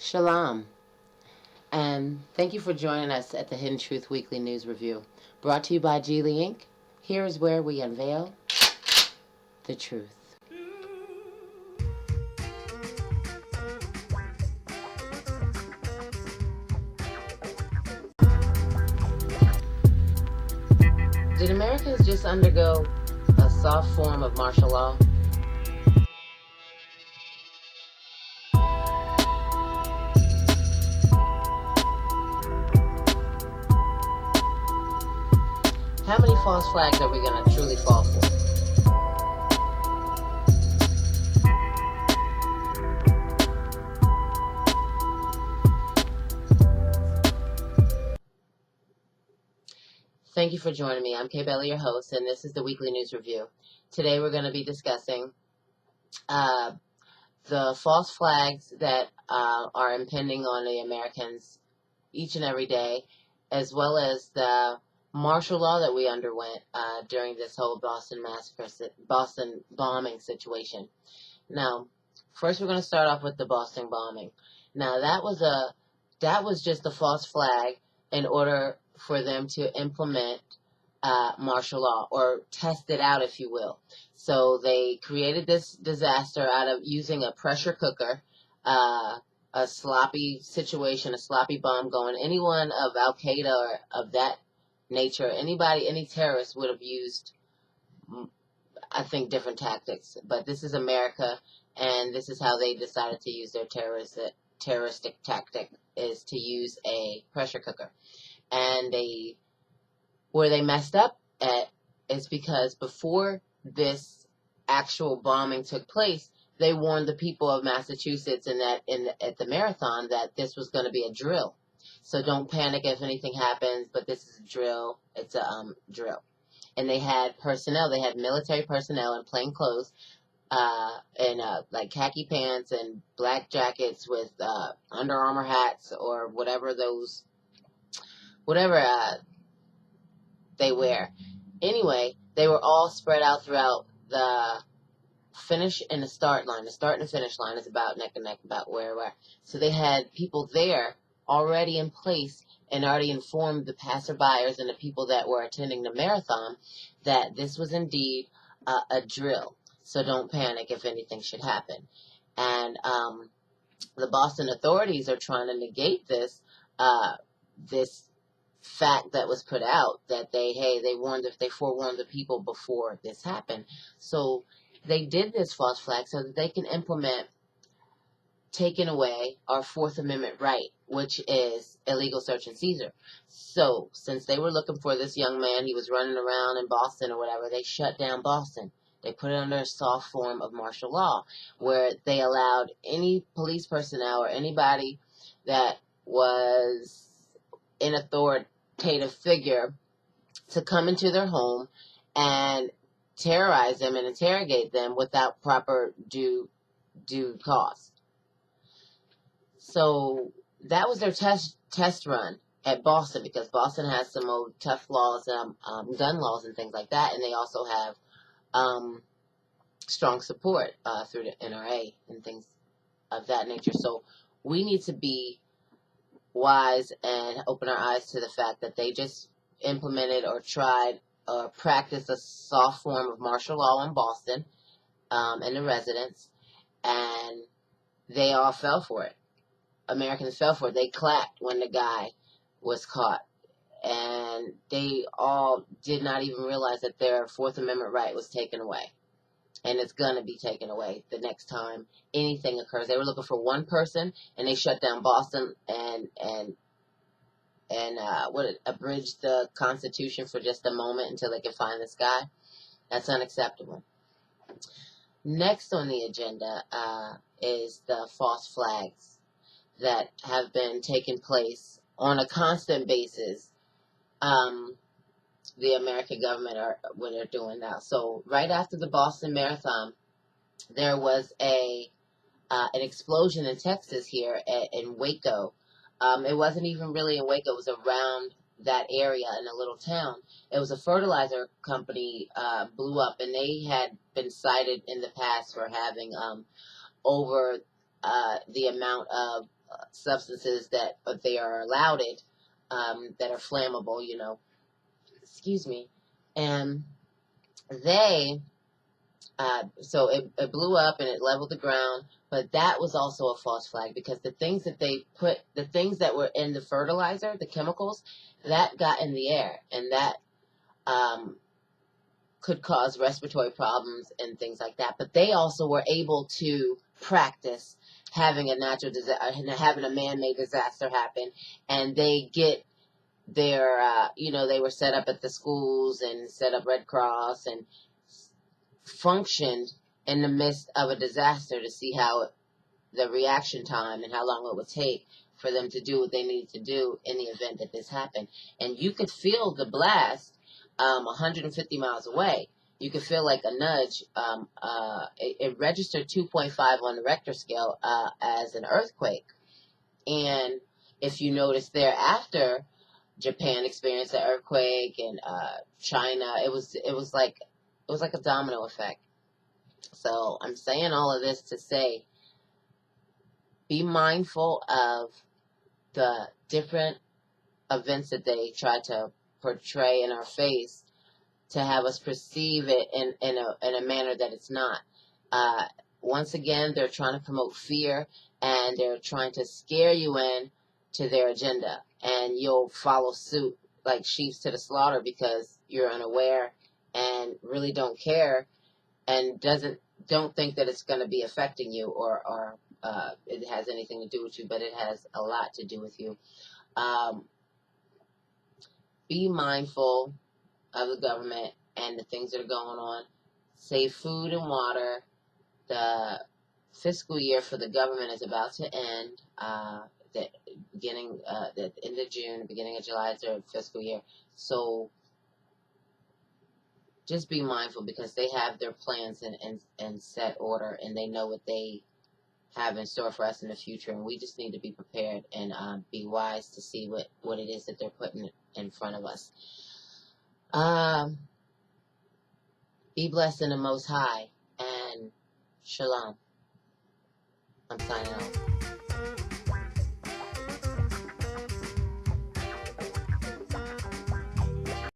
Shalom, and thank you for joining us at the Hidden Truth Weekly News Review. Brought to you by Geely Inc. Here is where we unveil the truth. Did Americans just undergo a soft form of martial law? How many false flags are we going to truly fall for? Thank you for joining me. I'm Kay Belly, your host, and this is the Weekly News Review. Today we're going to be discussing the false flags that are impending on the Americans each and every day, as well as the martial law that we underwent during this whole Boston bombing situation. Now, first we're going to start off with the Boston bombing. Now, that was just a false flag in order for them to implement martial law, or test it out, if you will. So they created this disaster out of using a pressure cooker, a sloppy situation, a sloppy bomb going. Anyone of Al Qaeda or of that nature, any terrorist would have used, I think, different tactics. But this is America, and this is how they decided to use their terroristic tactic, is to use a pressure cooker. And where they messed up at is because before this actual bombing took place, they warned the people of Massachusetts at the marathon that this was going to be a drill. So don't panic if anything happens, but this is a drill. It's a drill. And they had personnel. They had military personnel in plain clothes, and like khaki pants and black jackets with Under Armour hats or whatever they wear. Anyway, they were all spread out throughout the finish and the start line. The start and the finish line is about neck and neck, about where. So they had people there already in place and already informed the passerbyers and the people that were attending the marathon that this was indeed a drill. So don't panic if anything should happen. And the Boston authorities are trying to negate this fact that was put out, that they forewarned the people before this happened. So they did this false flag so that they can implement taking away our Fourth Amendment right, which is illegal search and seizure. So since they were looking for this young man, he was running around in Boston or whatever, they shut down Boston. They put it under a soft form of martial law, where they allowed any police personnel or anybody that was an authoritative figure to come into their home and terrorize them and interrogate them without proper due cause. So that was their test run at Boston, because Boston has some old tough laws, gun laws and things like that, and they also have strong support through the NRA and things of that nature. So we need to be wise and open our eyes to the fact that they just implemented or tried or practiced a soft form of martial law in Boston and the residents, and they all fell for it. Americans fell for it. They clapped when the guy was caught, and they all did not even realize that their Fourth Amendment right was taken away. And it's going to be taken away the next time anything occurs. They were looking for one person, and they shut down Boston and abridged the Constitution for just a moment until they could find this guy. That's unacceptable. Next on the agenda is the false flags that have been taking place on a constant basis. The American government when they're doing now. So right after the Boston Marathon, there was an explosion in Texas here in Waco. It wasn't even really in Waco. It was around that area in a little town. It was a fertilizer company blew up, and they had been cited in the past for having over the amount of substances that they are allowed that are flammable, excuse me, and they so it blew up and it leveled the ground, but that was also a false flag because the things that they put, the things that were in the fertilizer, the chemicals, that got in the air, and that um, could cause respiratory problems and things like that. But they also were able to practice having a natural disaster, having a man-made disaster happen, and they get their, they were set up at the schools and set up Red Cross and functioned in the midst of a disaster to see how the reaction time and how long it would take for them to do what they needed to do in the event that this happened. And you could feel the blast 150 miles away. You could feel like a nudge. It registered 2.5 on the Richter scale as an earthquake. And if you notice thereafter, Japan experienced an earthquake, and China. It was like a domino effect. So I'm saying all of this to say, be mindful of the different events that they try to portray in our face to have us perceive it in a manner that it's not. Once again, they're trying to promote fear, and they're trying to scare you in to their agenda, and you'll follow suit like sheep to the slaughter because you're unaware and really don't care and don't think that it's going to be affecting you or it has anything to do with you, but it has a lot to do with you. Be mindful of the government and the things that are going on. Save food and water. The fiscal year for the government is about to end. The end of June, beginning of July is their fiscal year. So just be mindful because they have their plans and set order, and they know what they have in store for us in the future, and we just need to be prepared and be wise to see what it is that they're putting in front of us. Be blessed in the Most High, and shalom. I'm signing off.